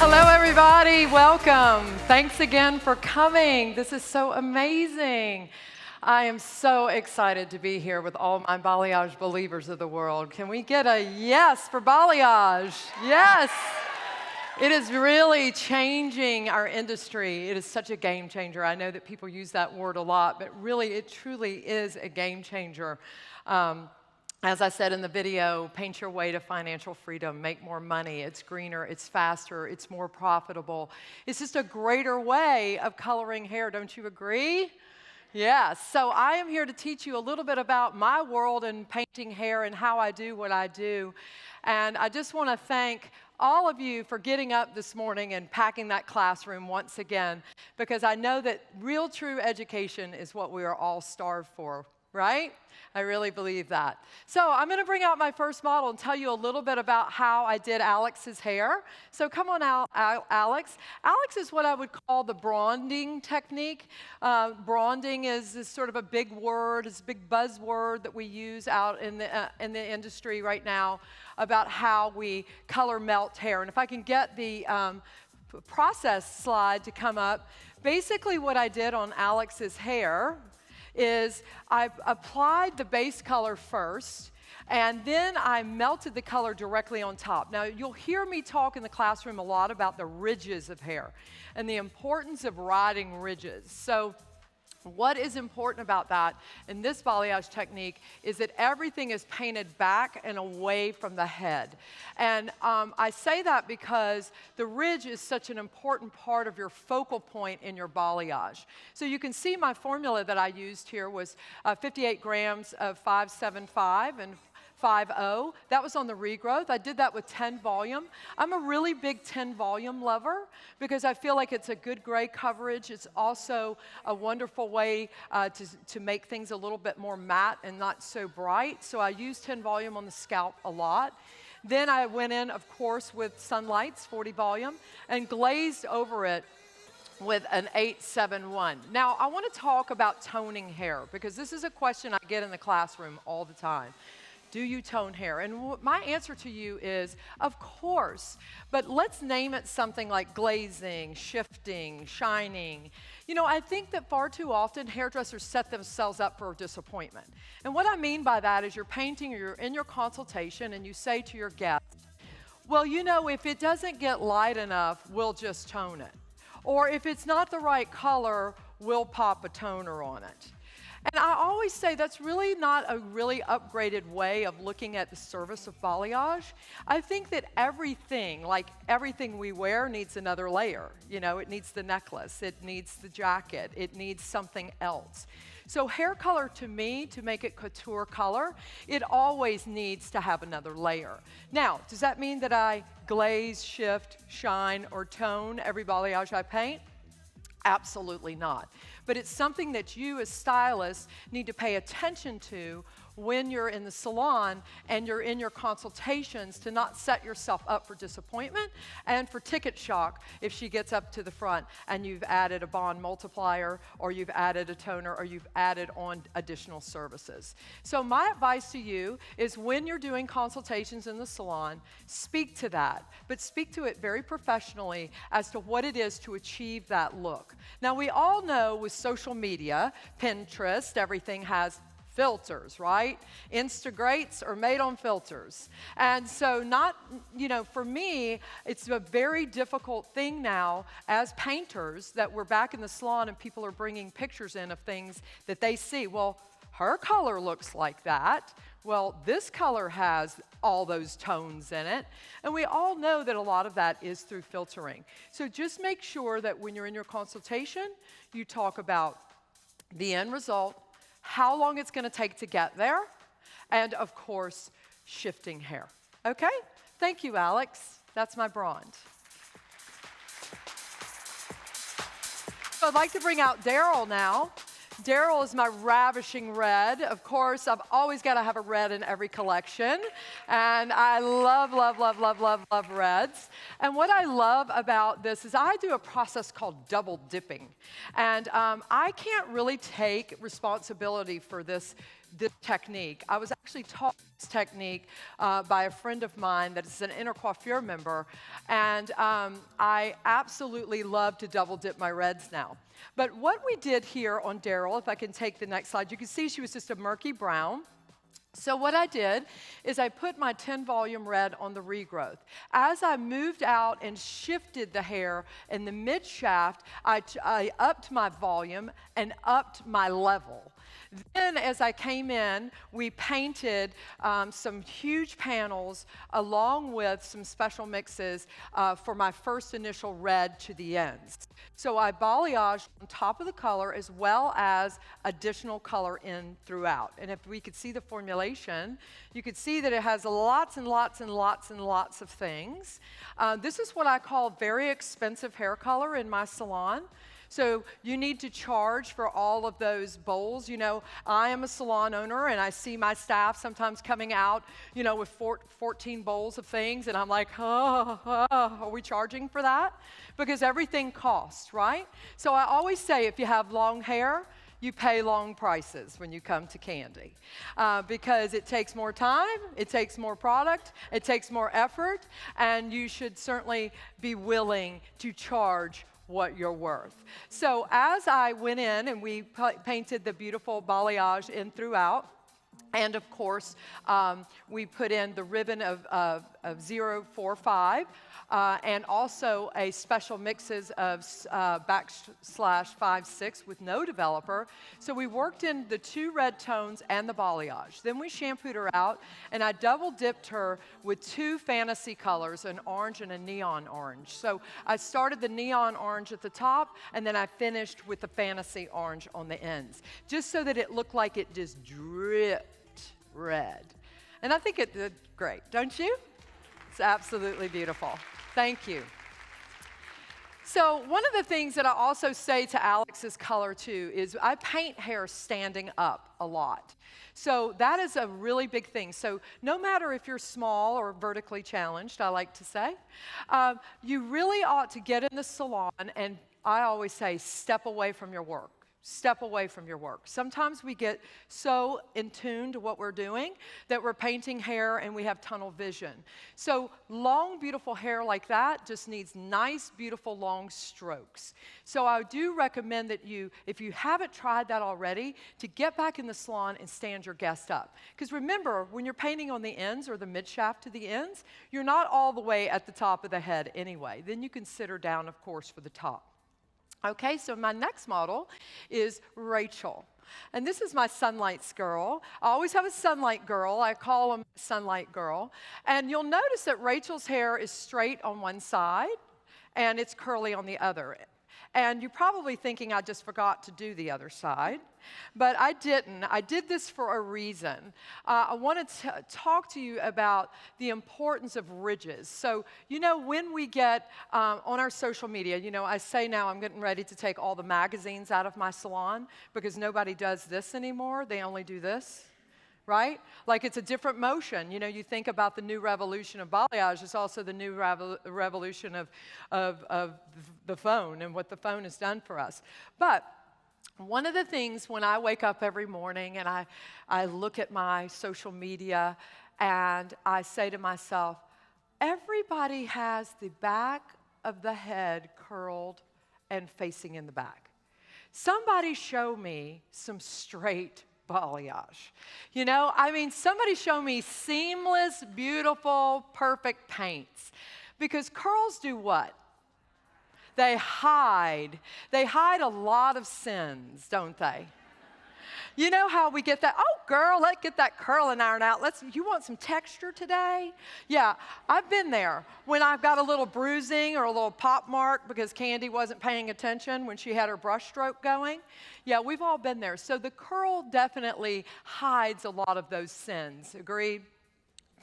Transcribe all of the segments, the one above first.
Hello, everybody. Welcome. Thanks again for coming. This is so amazing. I am so excited to be here with all my balayage believers of the world. Can we get a yes for balayage? Yes. It is really changing our industry. It is such a game changer. I know that people use that word a lot, but really, it truly is a game changer. As I said in the video, paint your way to financial freedom, make more money, it's greener, it's faster, it's more profitable. It's just a greater way of coloring hair, don't you agree? Yes, so I am here to teach you a little bit about my world in painting hair and how I do what I do. And I just want to thank all of you for getting up this morning and packing that classroom once again, because I know that real true education is what we are all starved for. Right? I really believe that. So I'm going to bring out my first model and tell you a little bit about how I did Alex's hair. So come on out, Alex. Alex is what I would call the bronding technique. Bronding is sort of a big word, it's a big buzzword that we use out in the industry right now about how we color melt hair. And if I can get the process slide to come up, basically what I did on Alex's hair is I applied the base color first, and then I melted the color directly on top. Now, you'll hear me talk in the classroom a lot about the ridges of hair and the importance of riding ridges. So what is important about that in this balayage technique is that everything is painted back and away from the head. And I say that because the ridge is such an important part of your focal point in your balayage. So you can see my formula that I used here was 58 grams of 575 and 5.0. That was on the regrowth. I did that with 10 volume. I'm a really big 10 volume lover because I feel like it's a good gray coverage. It's also a wonderful way to make things a little bit more matte and not so bright. So I use 10 volume on the scalp a lot. Then I went in, of course, with Sunlight's 40 volume and glazed over it with an 871. Now, I want to talk about toning hair because this is a question I get in the classroom all the time. Do you tone hair? And my answer to you is, of course, but let's name it something like glazing, shifting, shining. You know, I think that far too often hairdressers set themselves up for disappointment. And what I mean by that is you're painting or you're in your consultation and you say to your guest, well, you know, if it doesn't get light enough, we'll just tone it. Or if it's not the right color, we'll pop a toner on it. And I always say that's really not a really upgraded way of looking at the service of balayage. I think that everything, like everything we wear, needs another layer. You know, it needs the necklace, it needs the jacket, it needs something else. So hair color, to me, to make it couture color, it always needs to have another layer. Now, does that mean that I glaze, shift, shine, or tone every balayage I paint? Absolutely not. But it's something that you as stylists need to pay attention to when you're in the salon and you're in your consultations to not set yourself up for disappointment and for ticket shock if she gets up to the front and you've added a bond multiplier or you've added a toner or you've added on additional services. So my advice to you is when you're doing consultations in the salon, speak to that, but speak to it very professionally as to what it is to achieve that look. Now, we all know with social media, Pinterest, everything has filters, right? Instagrates are made on filters. And so for me, it's a very difficult thing now as painters that we're back in the salon and people are bringing pictures in of things that they see. Well, her color looks like that. Well, this color has all those tones in it. And we all know that a lot of that is through filtering. So just make sure that when you're in your consultation, you talk about the end result, how long it's going to take to get there, and of course, shifting hair. Okay? Thank you, Alex. That's my blonde. So I'd like to bring out Daryl now. Daryl is my ravishing red. Of course, I've always got to have a red in every collection. And I love, love, love, love, love, love reds. And what I love about this is I do a process called double dipping. And I can't really take responsibility for this this technique. I was actually taught this technique by a friend of mine that is an inner coiffure member, and I absolutely love to double dip my reds now. But what we did here on Daryl, if I can take the next slide, you can see she was just a murky brown. So what I did is I put my 10 volume red on the regrowth. As I moved out and shifted the hair in the mid shaft, I upped my volume and upped my level. Then as I came in, we painted some huge panels along with some special mixes for my first initial red to the ends. So I balayaged on top of the color as well as additional color in throughout. And if we could see the formulation, you could see that it has lots and lots and lots and lots of things. This is what I call very expensive hair color in my salon. So you need to charge for all of those bowls. You know, I am a salon owner, and I see my staff sometimes coming out, you know, with 14 bowls of things, and I'm like, are we charging for that? Because everything costs, right? So I always say if you have long hair, you pay long prices when you come to Candy because it takes more time, it takes more product, it takes more effort, and you should certainly be willing to charge what you're worth. So as I went in and we painted the beautiful balayage in throughout, and of course, we put in the ribbon of 045 and also a special mixes of /56 with no developer. So we worked in the 2 red tones and the balayage. Then we shampooed her out, and I double dipped her with 2 fantasy colors, an orange and a neon orange. So I started the neon orange at the top, and then I finished with the fantasy orange on the ends, just so that it looked like it just dripped red. And I think it did great, don't you? It's absolutely beautiful. Thank you. So one of the things that I also say to Alex's color too is I paint hair standing up a lot. So that is a really big thing. So no matter if you're small or vertically challenged, I like to say, you really ought to get in the salon, and I always say step away from your work. Step away from your work. Sometimes we get so in tune to what we're doing that we're painting hair and we have tunnel vision. So long, beautiful hair like that just needs nice, beautiful, long strokes. So I do recommend that you, if you haven't tried that already, to get back in the salon and stand your guest up. Because remember, when you're painting on the ends or the mid shaft to the ends, you're not all the way at the top of the head anyway. Then you consider down, of course, for the top. Okay, so my next model is Rachel. And this is my Sunlights girl. I always have a Sunlight girl. I call them Sunlight girl. And you'll notice that Rachel's hair is straight on one side, and it's curly on the other. And you're probably thinking I just forgot to do the other side, but I didn't. I did this for a reason. I want to talk to you about the importance of ridges. So, you know, when we get on our social media, you know, I say now I'm getting ready to take all the magazines out of my salon because nobody does this anymore. They only do this. Right? Like it's a different motion. You know, you think about the new revolution of balayage. It's also the new revolution of the phone and what the phone has done for us. But one of the things when I wake up every morning and I look at my social media and I say to myself, everybody has the back of the head curled and facing in the back. Somebody show me some straight balayage. You know, I mean, somebody show me seamless, beautiful, perfect paints. Because curls do what? They hide. They hide a lot of sins, don't they? You know how we get that, oh, girl, let's get that curling iron out. You want some texture today? Yeah, I've been there when I've got a little bruising or a little pop mark because Candy wasn't paying attention when she had her brush stroke going. Yeah, we've all been there. So the curl definitely hides a lot of those sins. Agreed?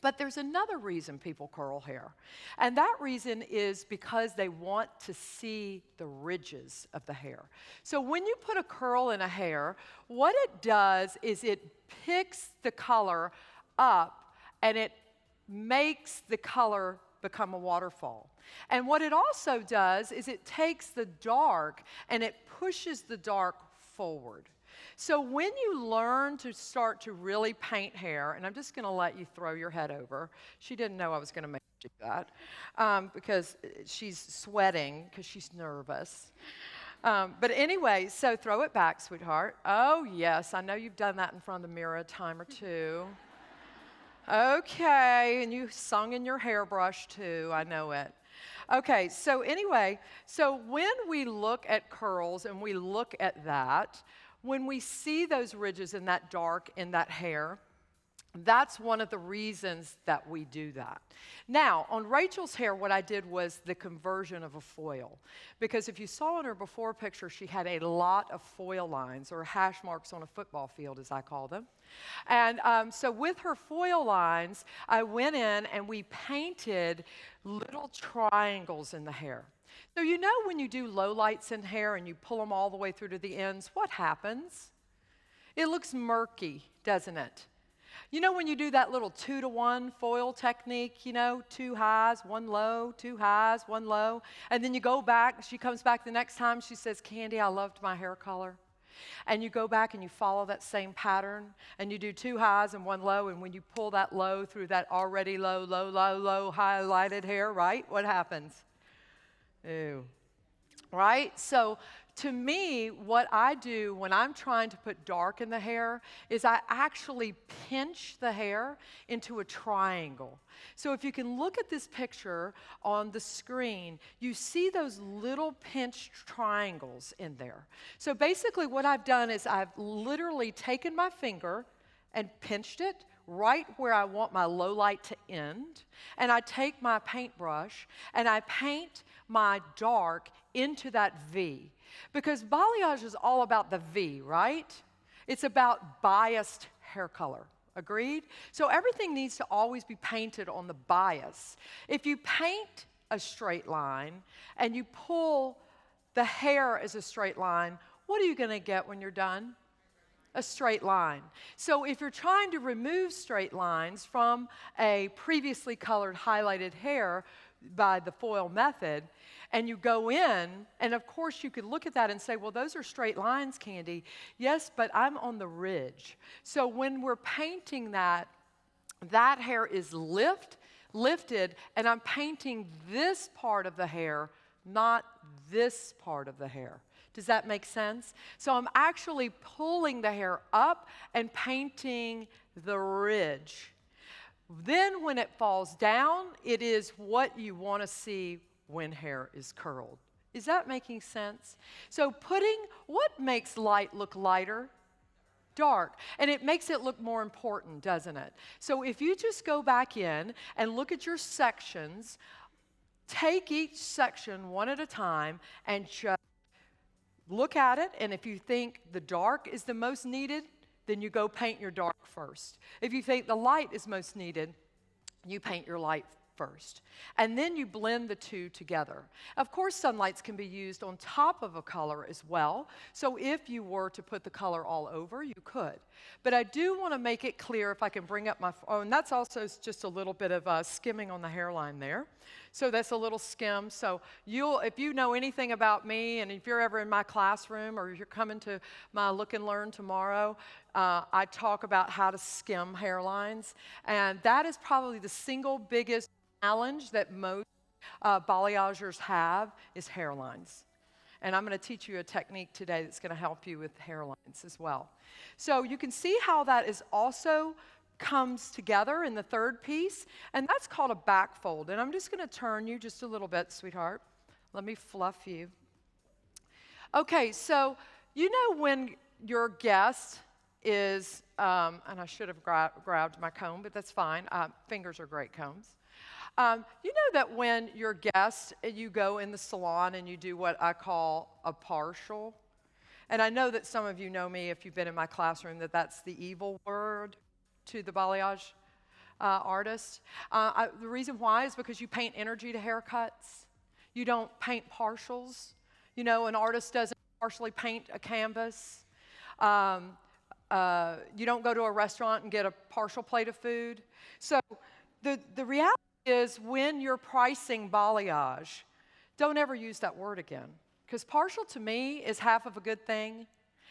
But there's another reason people curl hair, and that reason is because they want to see the ridges of the hair. So when you put a curl in a hair, what it does is it picks the color up and it makes the color become a waterfall. And what it also does is it takes the dark and it pushes the dark forward. So when you learn to start to really paint hair, and I'm just going to let you throw your head over. She didn't know I was going to make her do that because she's sweating because she's nervous. But anyway, so throw it back, sweetheart. Oh, yes, I know you've done that in front of the mirror a time or two. Okay, and you sung in your hairbrush too, I know it. Okay, so anyway, so when we look at curls and we look at that, when we see those ridges in that dark in that hair, that's one of the reasons that we do that. Now, on Rachel's hair, what I did was the conversion of a foil. Because if you saw in her before picture, she had a lot of foil lines, or hash marks on a football field, as I call them. And so with her foil lines, I went in and we painted little triangles in the hair. So you know when you do lowlights in hair and you pull them all the way through to the ends, what happens? It looks murky, doesn't it? You know when you do that little 2-to-1 foil technique, you know, 2 highs, 1 low, 2 highs, 1 low, and then you go back, she comes back the next time, she says, Candy, I loved my hair color. And you go back and you follow that same pattern, and you do 2 highs and 1 low, and when you pull that low through that already low, low, low, low highlighted hair, right, what happens? Ew. Right? So to me, what I do when I'm trying to put dark in the hair is I actually pinch the hair into a triangle. So if you can look at this picture on the screen, you see those little pinched triangles in there. So basically what I've done is I've literally taken my finger and pinched it right where I want my low light to end, and I take my paintbrush and I paint my dark into that V. Because balayage is all about the V, right? It's about biased hair color. Agreed? So everything needs to always be painted on the bias. If you paint a straight line and you pull the hair as a straight line, what are you going to get when you're done? A straight line. So if you're trying to remove straight lines from a previously colored highlighted hair by the foil method, and you go in, and of course you could look at that and say, well, those are straight lines, Candy. Yes, but I'm on the ridge. So when we're painting that, that hair is lifted, and I'm painting this part of the hair, not this part of the hair. Does that make sense? So I'm actually pulling the hair up and painting the ridge. Then when it falls down, it is what you want to see when hair is curled. Is that making sense? So what makes light look lighter? Dark. And it makes it look more important, doesn't it? So if you just go back in and look at your sections, take each section one at a time and just look at it, and if you think the dark is the most needed, then you go paint your dark first. If you think the light is most needed, you paint your light first. And then you blend the two together. Of course, sunlights can be used on top of a color as well. So if you were to put the color all over, you could. But I do want to make it clear, if I can bring up my phone, that's also just a little bit of skimming on the hairline there. So that's a little skim. So if you know anything about me, and if you're ever in my classroom or you're coming to my Look and Learn tomorrow, I talk about how to skim hairlines. And that is probably the single biggest challenge that most balayagers have is hairlines. And I'm going to teach you a technique today that's going to help you with hairlines as well. So you can see how that is also comes together in the third piece, and that's called a back fold. And I'm just going to turn you just a little bit, sweetheart. Let me fluff you. Okay, so you know when your guest is, and I should have grabbed my comb, but that's fine. Fingers are great combs. You know that when your guest, you go in the salon and you do what I call a partial. And I know that some of you know me, if you've been in my classroom, that that's the evil word to the balayage artist. The reason why is because you paint energy to haircuts. You don't paint partials. You know, an artist doesn't partially paint a canvas. You don't go to a restaurant and get a partial plate of food. So the reality is when you're pricing balayage, don't ever use that word again. Because partial to me is half of a good thing.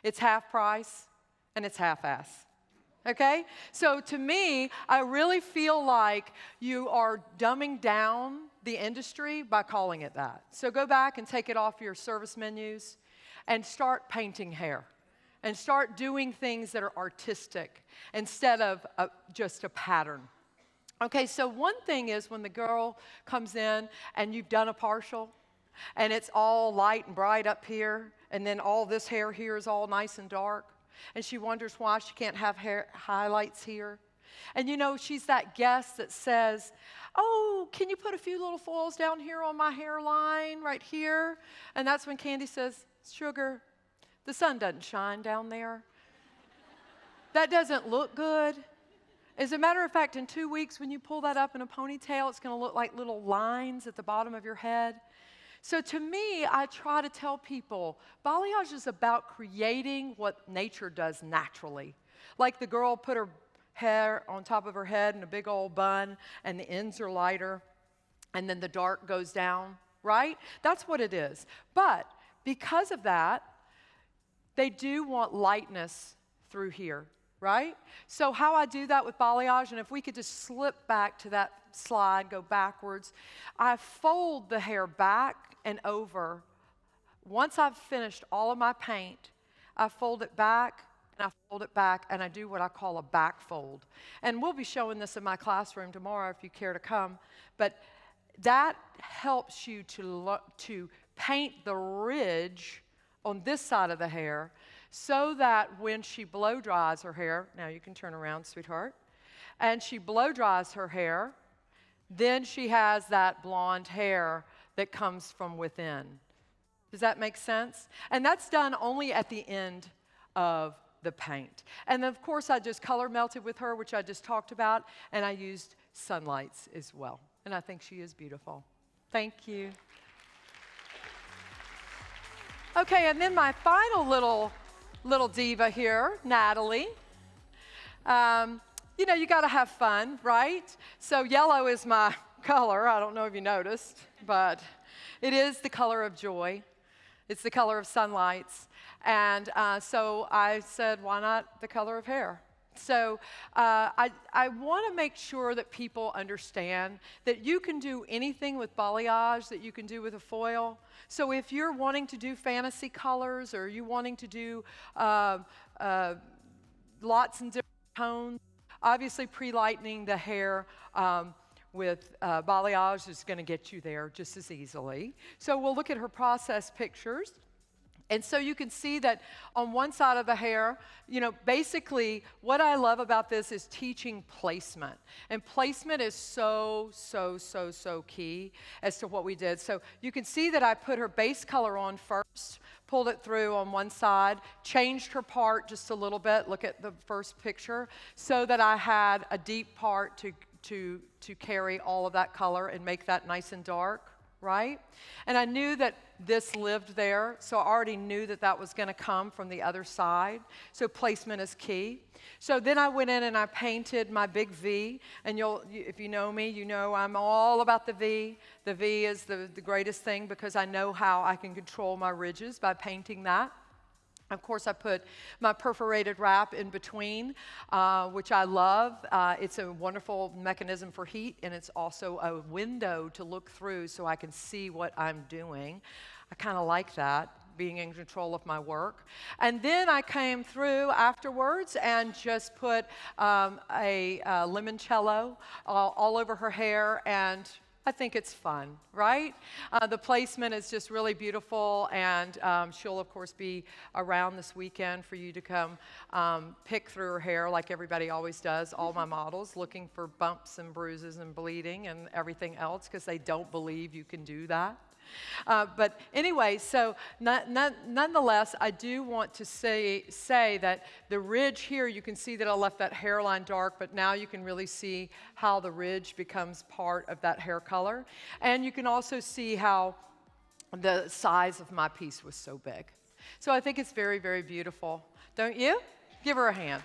It's half price. and it's half-ass. Okay? So to me, I really feel like you are dumbing down the industry by calling it that. So go back and take it off your service menus and start painting hair. And start doing things that are artistic instead of just a pattern. Okay, so one thing is when the girl comes in and you've done a partial, and it's all light and bright up here, and then all this hair here is all nice and dark, and she wonders why she can't have hair highlights here. And you know, she's that guest that says, oh, can you put a few little foils down here on my hairline right here? And that's when Candy says, sugar, the sun doesn't shine down there. That doesn't look good. As a matter of fact, in 2 weeks, when you pull that up in a ponytail, it's going to look like little lines at the bottom of your head. So to me, I try to tell people, balayage is about creating what nature does naturally. Like the girl put her hair on top of her head in a big old bun, and the ends are lighter, and then the dark goes down, right? That's what it is. But because of that, they do want lightness through here, right? So how I do that with balayage, and if we could just slip back to that slide, go backwards, I fold the hair back and over. Once I've finished all of my paint, I fold it back, and I fold it back, and I do what I call a back fold. And we'll be showing this in my classroom tomorrow if you care to come. But that helps you to paint the ridge on this side of the hair so that when she blow dries her hair, now you can turn around, sweetheart, and she blow dries her hair, then she has that blonde hair that comes from within. Does that make sense? And that's done only at the end of the paint. And of course, I just color melted with her, which I just talked about, and I used sunlights as well. And I think she is beautiful. Thank you. Okay, and then my final little diva here, Natalie. You know, you got to have fun, right? So yellow is my color. I don't know if you noticed, but it is the color of joy. It's the color of sunlights. And so I said, why not the color of hair? So I want to make sure that people understand that you can do anything with balayage that you can do with a foil. So if you're wanting to do fantasy colors or you wanting to do lots and different tones, obviously pre-lightening the hair with balayage is going to get you there just as easily. So we'll look at her process pictures. And so you can see that on one side of the hair, you know, basically what I love about this is teaching placement. And placement is so key as to what we did. So you can see that I put her base color on first, pulled it through on one side, changed her part just a little bit, look at the first picture, so that I had a deep part to carry all of that color and make that nice and dark. Right? And I knew that this lived there, so I already knew that that was going to come from the other side. So placement is key. So then I went in and I painted my big V, and if you know me, you know I'm all about the V. The V is the greatest thing because I know how I can control my ridges by painting that. Of course, I put my perforated wrap in between, which I love. It's a wonderful mechanism for heat, and it's also a window to look through so I can see what I'm doing. I kind of like that, being in control of my work. And then I came through afterwards and just put a limoncello all over her hair, and I think it's fun, right? The placement is just really beautiful, and she'll, of course, be around this weekend for you to come pick through her hair like everybody always does, all my models, looking for bumps and bruises and bleeding and everything else because they don't believe you can do that. But anyway, so nonetheless, I do want to say that the ridge here, you can see that I left that hairline dark, but now you can really see how the ridge becomes part of that hair color. And you can also see how the size of my piece was so big. So I think it's very, very beautiful. Don't you? Give her a hand.